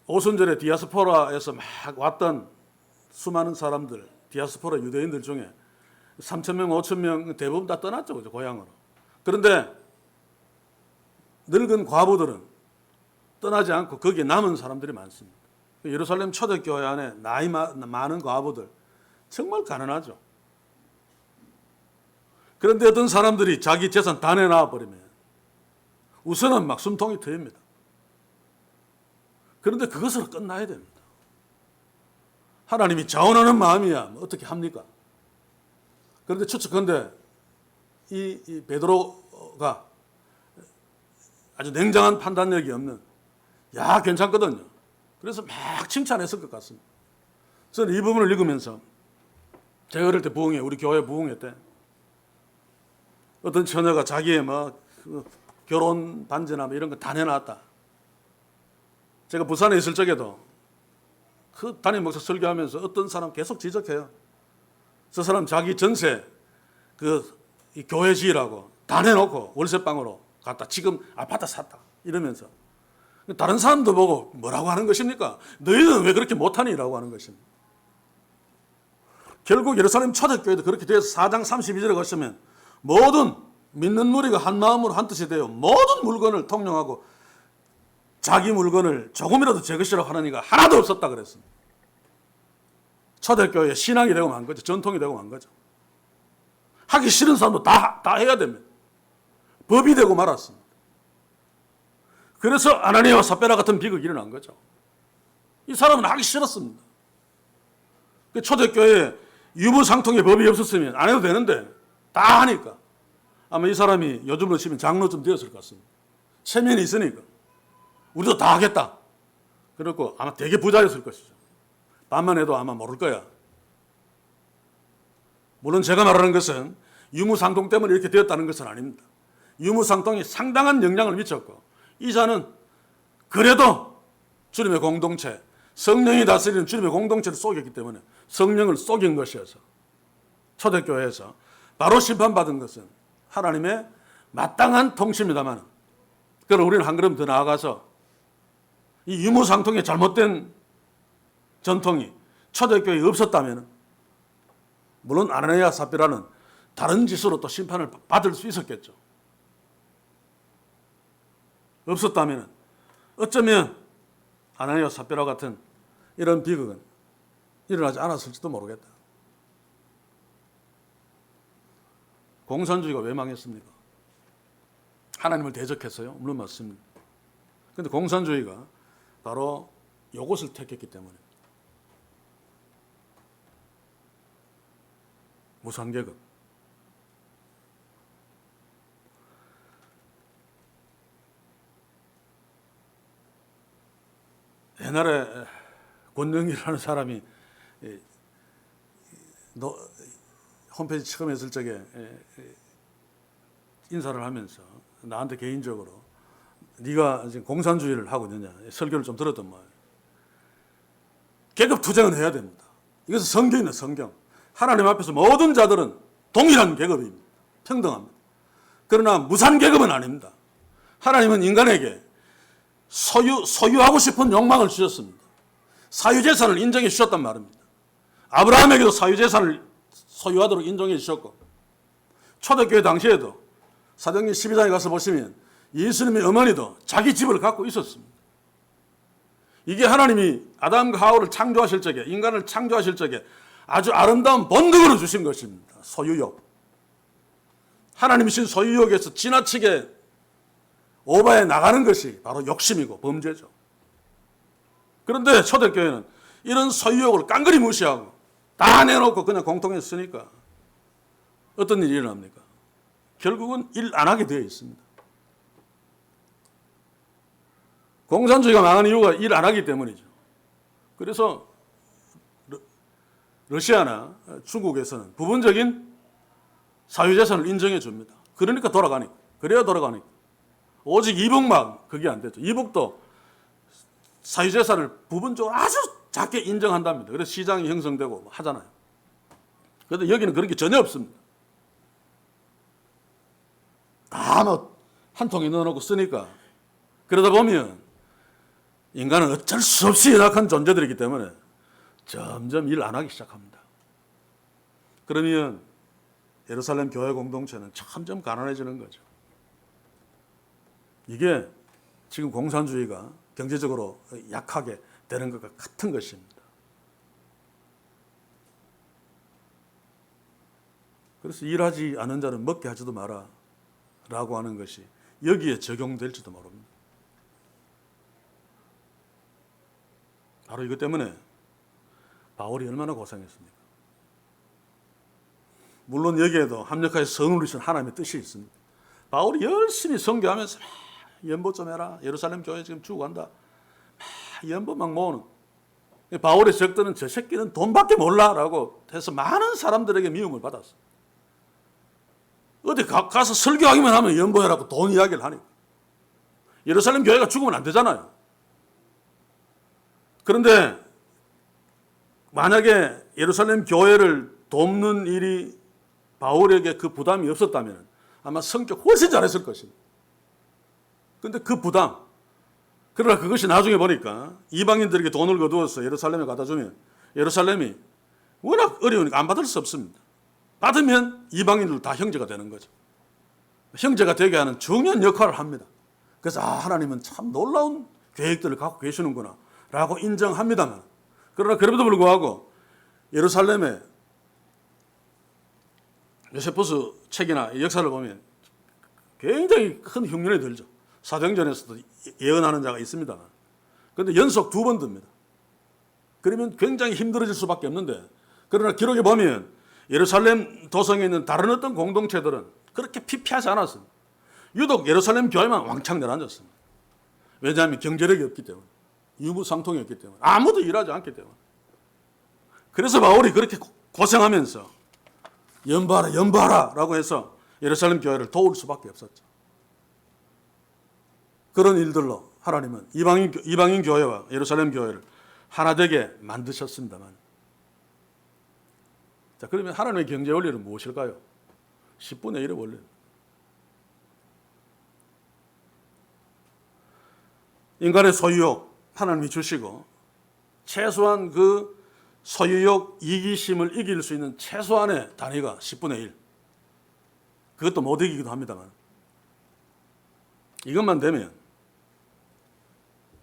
오순절에 디아스포라에서 막 왔던 수많은 사람들, 디아스포라 유대인들 중에 3,000명, 5,000명 대부분 다 떠났죠. 그죠? 고향으로. 그런데 늙은 과부들은 떠나지 않고 거기에 남은 사람들이 많습니다. 예루살렘 초대교회 안에 나이 많은 과부들 정말 가난하죠. 그런데 어떤 사람들이 자기 재산 다 내놔 버리면 우선은 막 숨통이 트입니다. 그런데 그것으로 끝나야 됩니다. 하나님이 자원하는 마음이야 어떻게 합니까? 그런데 추측컨대 이 베드로가 아주 냉정한 판단력이 없는 괜찮거든요. 그래서 막 칭찬했을 것 같습니다. 저는 이 부분을 읽으면서 제가 어릴 때 우리 교회 부흥회 때 어떤 처녀가 자기의 결혼 반지나 이런 거 다 내놨다. 제가 부산에 있을 적에도 그 담임 목사 설교하면서 어떤 사람 계속 지적해요. 저 사람 자기 전세 이 교회 지으라고 다 내놓고 월세방으로 갔다. 지금 아파트 샀다. 이러면서 다른 사람도 보고 뭐라고 하는 것입니까? 너희는 왜 그렇게 못하니? 라고 하는 것입니다. 결국 예루살렘 초대교회도 그렇게 되어서 4장 32절에 가시면 모든 믿는 무리가 한 마음으로 한 뜻이 되어 모든 물건을 통용하고 자기 물건을 조금이라도 제 것이라고 하는 이가 하나도 없었다 그랬습니다. 초대교회의 신앙이 되고 만 거죠. 전통이 되고 만 거죠. 하기 싫은 사람도 다 해야 됩니다. 법이 되고 말았습니다. 그래서 아나니아와 삽비라 같은 비극이 일어난 거죠. 이 사람은 하기 싫었습니다. 초대교회에 유무상통의 법이 없었으면 안 해도 되는데 다 하니까 아마 이 사람이 요즘으로 치면 장로쯤 되었을 것 같습니다. 체면이 있으니까 우리도 다 하겠다. 그렇고 아마 되게 부자였을 것이죠. 반만 해도 아마 모를 거야. 물론 제가 말하는 것은 유무상통 때문에 이렇게 되었다는 것은 아닙니다. 유무상통이 상당한 영향을 미쳤고 이 자는 그래도 주님의 공동체, 성령이 다스리는 주님의 공동체를 속였기 때문에 성령을 속인 것이어서 초대교회에서 바로 심판받은 것은 하나님의 마땅한 통치입니다만, 그럼 우리는 한 걸음 더 나아가서 이 유무상통의 잘못된 전통이 초대교회에 없었다면 물론 아나니아 삽비라는 다른 짓으로 또 심판을 받을 수 있었겠죠. 없었다면 어쩌면 아나니아 삽비라 같은 이런 비극은 일어나지 않았을지도 모르겠다. 공산주의가 왜 망했습니까? 하나님을 대적했어요? 물론 맞습니다. 그런데 공산주의가 바로 이것을 택했기 때문에 무상계급. 옛날에 권영기라는 사람이 홈페이지 처음 했을 적에 인사를 하면서 나한테 개인적으로 네가 지금 공산주의를 하고 있느냐 설교를 좀 들었던 말이에요. 계급 투쟁은 해야 됩니다. 이것은 성경이네, 성경. 하나님 앞에서 모든 자들은 동일한 계급입니다. 평등합니다. 그러나 무산 계급은 아닙니다. 하나님은 인간에게 소유하고 싶은 욕망을 주셨습니다. 사유재산을 인정해 주셨단 말입니다. 아브라함에게도 사유재산을 소유하도록 인정해 주셨고, 초대교회 당시에도 사도행전 12장에 가서 보시면 예수님의 어머니도 자기 집을 갖고 있었습니다. 이게 하나님이 아담과 하와를 창조하실 적에, 인간을 창조하실 적에 아주 아름다운 본능으로 주신 것입니다. 소유욕. 하나님이 주신 소유욕에서 지나치게 오버해 나가는 것이 바로 욕심이고 범죄죠. 그런데 초대교회는 이런 소유욕을 깡그리 무시하고 다 내놓고 그냥 공통해서 쓰니까 어떤 일이 일어납니까? 결국은 일 안 하게 되어 있습니다. 공산주의가 망한 이유가 일 안 하기 때문이죠. 그래서 러시아나 중국에서는 부분적인 사유재산을 인정해 줍니다. 그러니까 돌아가니까. 그래야 돌아가니까. 오직 이북만 그게 안 되죠. 이북도 사유재산을 부분적으로 아주 작게 인정한답니다. 그래서 시장이 형성되고 하잖아요. 그런데 여기는 그런 게 전혀 없습니다. 다 한 통에 넣어놓고 쓰니까 그러다 보면 인간은 어쩔 수 없이 연약한 존재들이기 때문에 점점 일 안 하기 시작합니다. 그러면 예루살렘 교회 공동체는 점점 가난해지는 거죠. 이게 지금 공산주의가 경제적으로 약하게 되는 것과 같은 것입니다. 그래서 일하지 않은 자는 먹게 하지도 마라 라고 하는 것이 여기에 적용될지도 모릅니다. 바로 이것 때문에 바울이 얼마나 고생했습니까? 물론 여기에도 합력하여 성을 이루신 하나님의 뜻이 있습니다. 바울이 열심히 선교하면서 연보 좀 해라. 예루살렘 교회 지금 죽어간다. 연보 막 모으는. 바울의 적들은 저 새끼는 돈밖에 몰라라고 해서 많은 사람들에게 미움을 받았어. 어디 가서 설교하기만 하면 연보해라고 돈 이야기를 하니까. 예루살렘 교회가 죽으면 안 되잖아요. 그런데 만약에 예루살렘 교회를 돕는 일이 바울에게 그 부담이 없었다면 아마 성격 훨씬 잘했을 것입니다. 그런데 그 부담, 그러나 그것이 나중에 보니까 이방인들에게 돈을 거두어서 예루살렘에 갖다 주면 예루살렘이 워낙 어려우니까 안 받을 수 없습니다. 받으면 이방인들 다 형제가 되는 거죠. 형제가 되게 하는 중요한 역할을 합니다. 그래서 하나님은 참 놀라운 계획들을 갖고 계시는구나 라고 인정합니다만, 그러나 그럼에도 불구하고 예루살렘에 요세푸스 책이나 역사를 보면 굉장히 큰 흉년이 들죠. 사도행전에서도 예언하는 자가 있습니다만, 그런데 연속 2번 듭니다. 그러면 굉장히 힘들어질 수밖에 없는데, 그러나 기록에 보면 예루살렘 도성에 있는 다른 어떤 공동체들은 그렇게 피폐하지 않았습니다. 유독 예루살렘 교회만 왕창 내려앉았습니다. 왜냐하면 경제력이 없기 때문에, 유무상통이 없기 때문에, 아무도 일하지 않기 때문에. 그래서 바울이 그렇게 고생하면서 연바라 연바라 라고 해서 예루살렘 교회를 도울 수밖에 없었죠. 그런 일들로 하나님은 이방인 교회와 예루살렘 교회를 하나 되게 만드셨습니다만, 자, 그러면 하나님의 경제 원리는 무엇일까요? 10분의 1의 원리입니다. 인간의 소유욕 하나님이 주시고, 최소한 그 소유욕, 이기심을 이길 수 있는 최소한의 단위가 10분의 1. 그것도 못 이기기도 합니다만, 이것만 되면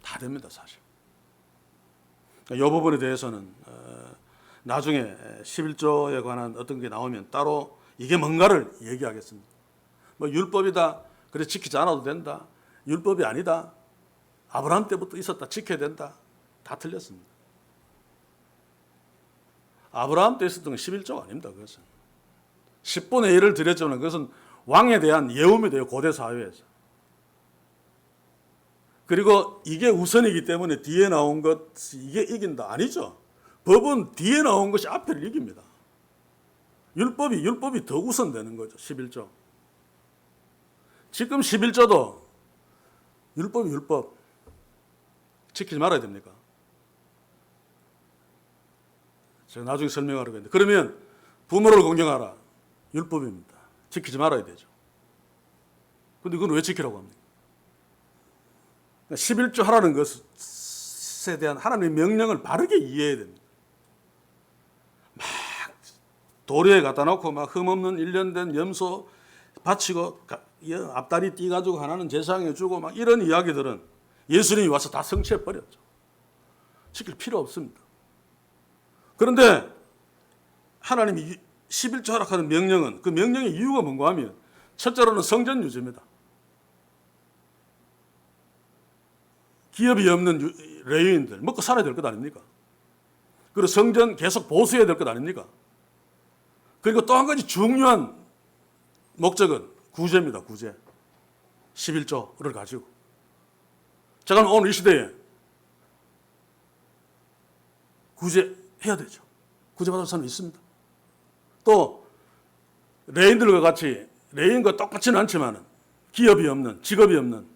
다 됩니다, 사실. 이 부분에 대해서는 나중에 11조에 관한 어떤 게 나오면 따로 이게 뭔가를 얘기하겠습니다. 뭐 율법이다, 그래 지키지 않아도 된다, 율법이 아니다, 아브라함 때부터 있었다, 지켜야 된다, 다 틀렸습니다. 아브라함 때 있었던 건 11조가 아닙니다. 그것은 10분의 1을 드렸지만 그것은 왕에 대한 예움이 돼요, 고대 사회에서. 그리고 이게 우선이기 때문에 뒤에 나온 것 이게 이긴다, 아니죠. 법은 뒤에 나온 것이 앞에를 이깁니다. 율법이 더 우선되는 거죠. 11조. 지금 11조도 율법 지키지 말아야 됩니까? 제가 나중에 설명하려고 했는데, 그러면 부모를 공경하라, 율법입니다. 지키지 말아야 되죠. 근데 그건 왜 지키라고 합니까? 11조 하라는 것에 대한 하나님의 명령을 바르게 이해해야 됩니다. 막 도리에 갖다 놓고 막 흠없는 1년 된 염소 바치고 앞다리 띠 가지고 하나는 제사장에 주고 막 이런 이야기들은 예수님이 와서 다 성취해 버렸죠. 지킬 필요 없습니다. 그런데 하나님이 11조 하라는 명령은, 그 명령의 이유가 뭔가 하면 첫째로는 성전 유지입니다. 기업이 없는 레위인들 먹고 살아야 될 것 아닙니까? 그리고 성전 계속 보수해야 될 것 아닙니까? 그리고 또 한 가지 중요한 목적은 구제입니다. 구제. 11조를 가지고. 제가 오늘 이 시대에 구제해야 되죠. 구제받을 사람이 있습니다. 또 레인들과 같이, 레인과 똑같지는 않지만 기업이 없는, 직업이 없는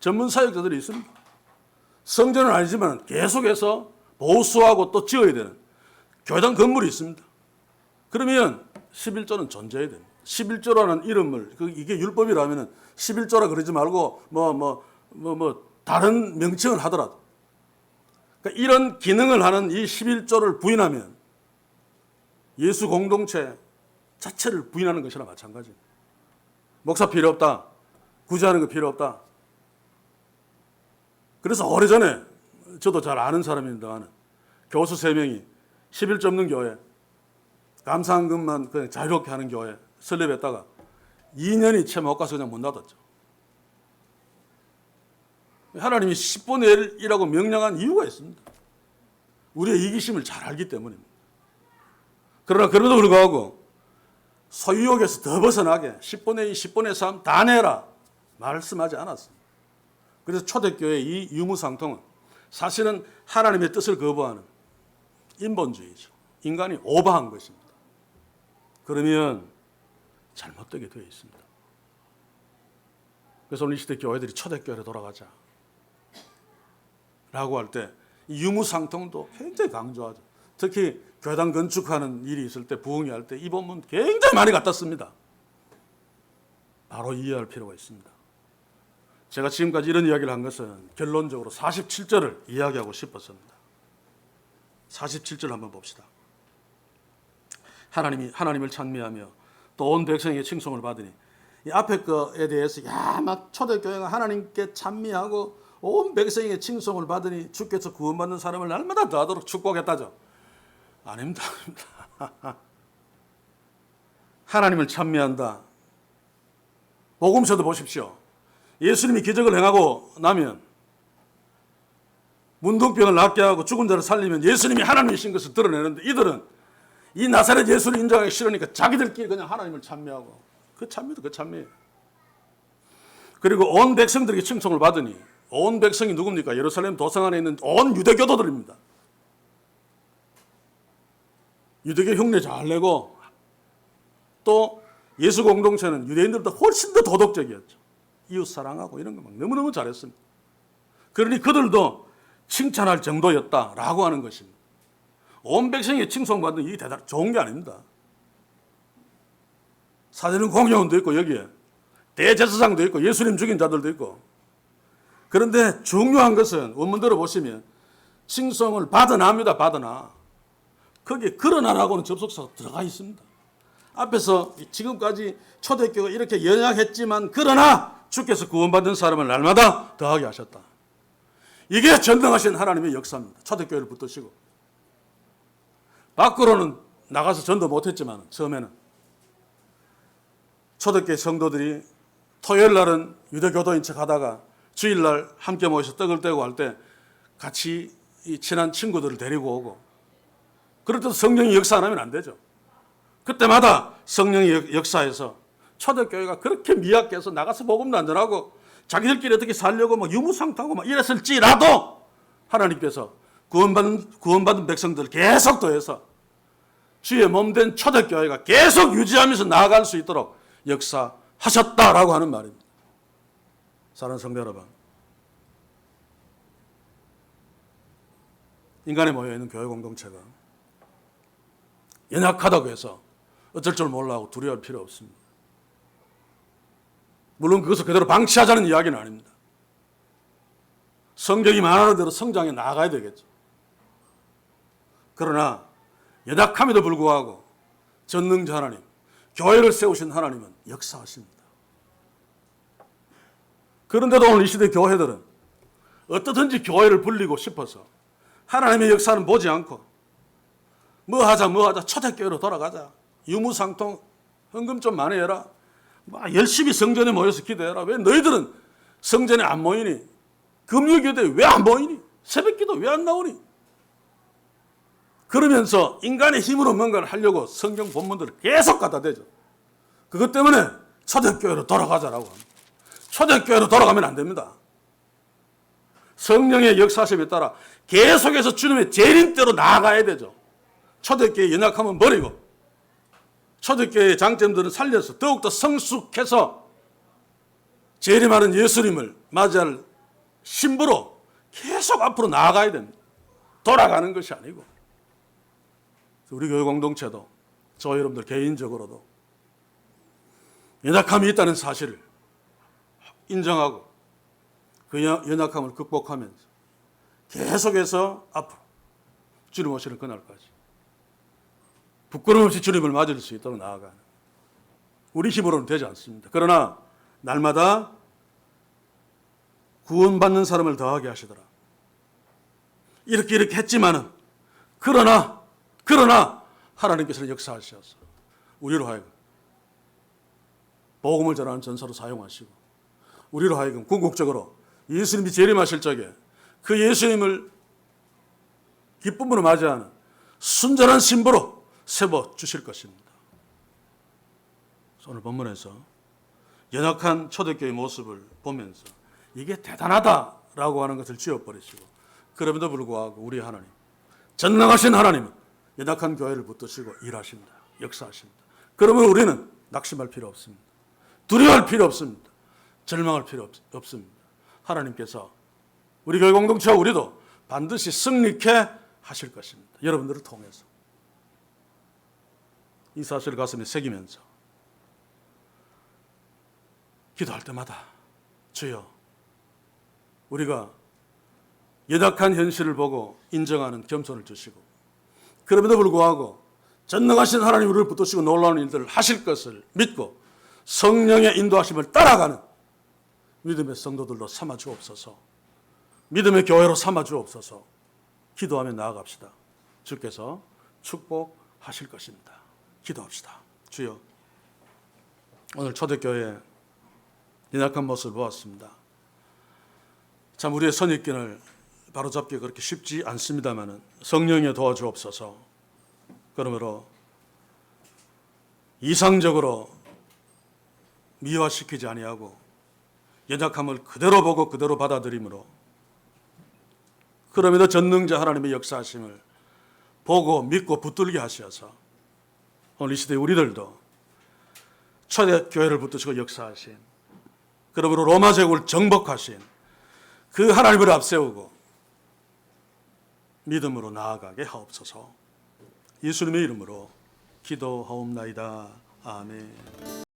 전문 사역자들이 있습니다. 성전은 아니지만 계속해서 보수하고 또 지어야 되는 교회당 건물이 있습니다. 그러면 11조는 존재해야 됩니다. 11조라는 이름을, 이게 율법이라면 11조라 그러지 말고 다른 명칭을 하더라도, 그러니까 이런 기능을 하는 이 11조를 부인하면 예수 공동체 자체를 부인하는 것이나 마찬가지입니다. 목사 필요 없다, 구제하는 거 필요 없다. 그래서 오래전에 저도 잘 아는 사람입니다만, 교수 3명이 11조 없는 교회, 감사한금만 그냥 자유롭게 하는 교회 설립했다가 2년이 채 못 가서 그냥 문 닫았죠. 하나님이 10분의 1이라고 명령한 이유가 있습니다. 우리의 이기심을 잘 알기 때문입니다. 그러나 그럼에도 불구하고 소유욕에서 더 벗어나게 10분의 2, 10분의 3 다 내라 말씀하지 않았습니다. 그래서 초대교회의 이 유무상통은 사실은 하나님의 뜻을 거부하는 인본주의죠. 인간이 오버한 것입니다. 그러면 잘못되게 되어 있습니다. 그래서 오늘 이 시대 교회들이 초대교회로 돌아가자 라고 할 때 유무상통도 굉장히 강조하죠. 특히 교회당 건축하는 일이 있을 때, 부흥회 때 이 본문 굉장히 많이 갖다 씁니다. 바로 이해할 필요가 있습니다. 제가 지금까지 이런 이야기를 한 것은 결론적으로 47절을 이야기하고 싶었습니다. 47절 한번 봅시다. 하나님을 찬미하며 또 온 백성에게 칭송을 받으니, 이 앞에 거에 대해서 막 초대교회가 하나님께 찬미하고 온 백성에게 칭송을 받으니 주께서 구원받는 사람을 날마다 더하도록 축복했다죠. 아닙니다. 하나님을 찬미한다. 복음서도 보십시오. 예수님이 기적을 행하고 나면, 문둥병을 낫게 하고 죽은 자를 살리면 예수님이 하나님이신 것을 드러내는데, 이들은 이 나사렛 예수를 인정하기 싫으니까 자기들끼리 그냥 하나님을 찬미하고, 그 찬미도 그 찬미예요. 그리고 온 백성들에게 칭송을 받으니, 온 백성이 누굽니까? 예루살렘 도성 안에 있는 온 유대교도들입니다. 유대교 흉내 잘 내고 또 예수 공동체는 유대인들보다 훨씬 더 도덕적이었죠. 이웃 사랑하고 이런 거 막 너무너무 잘했습니다. 그러니 그들도 칭찬할 정도였다라고 하는 것입니다. 온 백성이 칭송받는 이 대단 좋은 게 아닙니다. 사제는 공회원도 있고 여기에 대제사장도 있고 예수님 죽인 자들도 있고. 그런데 중요한 것은 원문대로 보시면 칭송을 받으나입니다. 받으나. 거기에 그러나라고는 접속사가 들어가 있습니다. 앞에서 지금까지 초대교회가 이렇게 연약했지만 그러나 주께서 구원받은 사람을 날마다 더하게 하셨다. 이게 전능하신 하나님의 역사입니다. 초대교회를 붙드시고. 밖으로는 나가서 전도 못했지만 처음에는 초대교회 성도들이 토요일 날은 유대교도인 척 하다가 주일날 함께 모여서 떡을 떼고 할 때 같이 이 친한 친구들을 데리고 오고 그럴 때도 성령이 역사 안 하면 안 되죠. 그때마다 성령의 역사에서 초대교회가 그렇게 미약해서 나가서 복음도 안 전하고 자기들끼리 어떻게 살려고 막 유무상통하고 막 이랬을지라도 하나님께서 구원받은 백성들을 계속 더해서 주의 몸된 초대교회가 계속 유지하면서 나아갈 수 있도록 역사하셨다라고 하는 말입니다. 사랑하는 성도 여러분, 인간에 모여있는 교회 공동체가 연약하다고 해서 어쩔 줄 몰라하고 두려워할 필요 없습니다. 물론 그것을 그대로 방치하자는 이야기는 아닙니다. 성경이 말하는 대로 성장해 나가야 되겠죠. 그러나 연약함에도 불구하고 전능자 하나님, 교회를 세우신 하나님은 역사하십니다. 그런데도 오늘 이 시대 교회들은 어떻든지 교회를 불리고 싶어서 하나님의 역사는 보지 않고 뭐 하자 초대교회로 돌아가자, 유무상통 헌금 좀 많이 해라, 열심히 성전에 모여서 기도해라. 왜 너희들은 성전에 안 모이니? 금요기도에 왜 안 모이니? 새벽기도 왜 안 나오니? 그러면서 인간의 힘으로 뭔가를 하려고 성경 본문들을 계속 갖다 대죠. 그것 때문에 초대교회로 돌아가자라고 합니다. 초대교회로 돌아가면 안 됩니다. 성령의 역사심에 따라 계속해서 주님의 재림대로 나아가야 되죠. 초대교회의 연약함은 버리고 초대교회의 장점들은 살려서 더욱더 성숙해서 재림하는 예수님을 맞이할 신부로 계속 앞으로 나아가야 됩니다. 돌아가는 것이 아니고. 우리 교회 공동체도 저 여러분들 개인적으로도 연약함이 있다는 사실을 인정하고 그 연약함을 극복하면서 계속해서 앞으로 주님 오시는 그날까지 부끄러움 없이 주님을 맞을 수 있도록 나아가는, 우리 힘으로는 되지 않습니다. 그러나 날마다 구원받는 사람을 더하게 하시더라. 이렇게 했지만은 그러나 하나님께서는 역사하셔서 우리로 하여금 복음을 전하는 전사로 사용하시고 우리로 하여금 궁극적으로 예수님이 재림하실 적에 그 예수님을 기쁨으로 맞이하는 순전한 신부로 세워 주실 것입니다. 오늘 본문에서 연약한 초대교회 모습을 보면서 이게 대단하다라고 하는 것을 지워버리시고, 그럼에도 불구하고 우리 하나님, 전능하신 하나님은 연약한 교회를 붙드시고 일하신다, 역사하신다. 그러면 우리는 낙심할 필요 없습니다. 두려워할 필요 없습니다. 절망할 필요 없습니다. 하나님께서 우리 교회 공동체와 우리도 반드시 승리케 하실 것입니다. 여러분들을 통해서. 이 사실을 가슴에 새기면서 기도할 때마다 주여, 우리가 연약한 현실을 보고 인정하는 겸손을 주시고, 그럼에도 불구하고 전능하신 하나님 우리를 붙드시고 놀라운 일들을 하실 것을 믿고 성령의 인도하심을 따라가는 믿음의 성도들로 삼아 주옵소서. 믿음의 교회로 삼아 주옵소서. 기도하며 나아갑시다. 주께서 축복하실 것입니다. 기도합시다. 주여, 오늘 초대교회의 연약한 모습을 보았습니다. 참 우리의 선입견을 바로잡기가 그렇게 쉽지 않습니다만 성령에 도와주옵소서. 그러므로 이상적으로 미화시키지 아니하고 연약함을 그대로 보고 그대로 받아들이므로, 그럼에도 전능자 하나님의 역사하심을 보고 믿고 붙들게 하셔서 오늘 이 시대 우리들도 초대 교회를 붙드시고 역사하신, 그러므로 로마 제국을 정복하신 그 하나님을 앞세우고 믿음으로 나아가게 하옵소서. 예수님의 이름으로 기도하옵나이다. 아멘.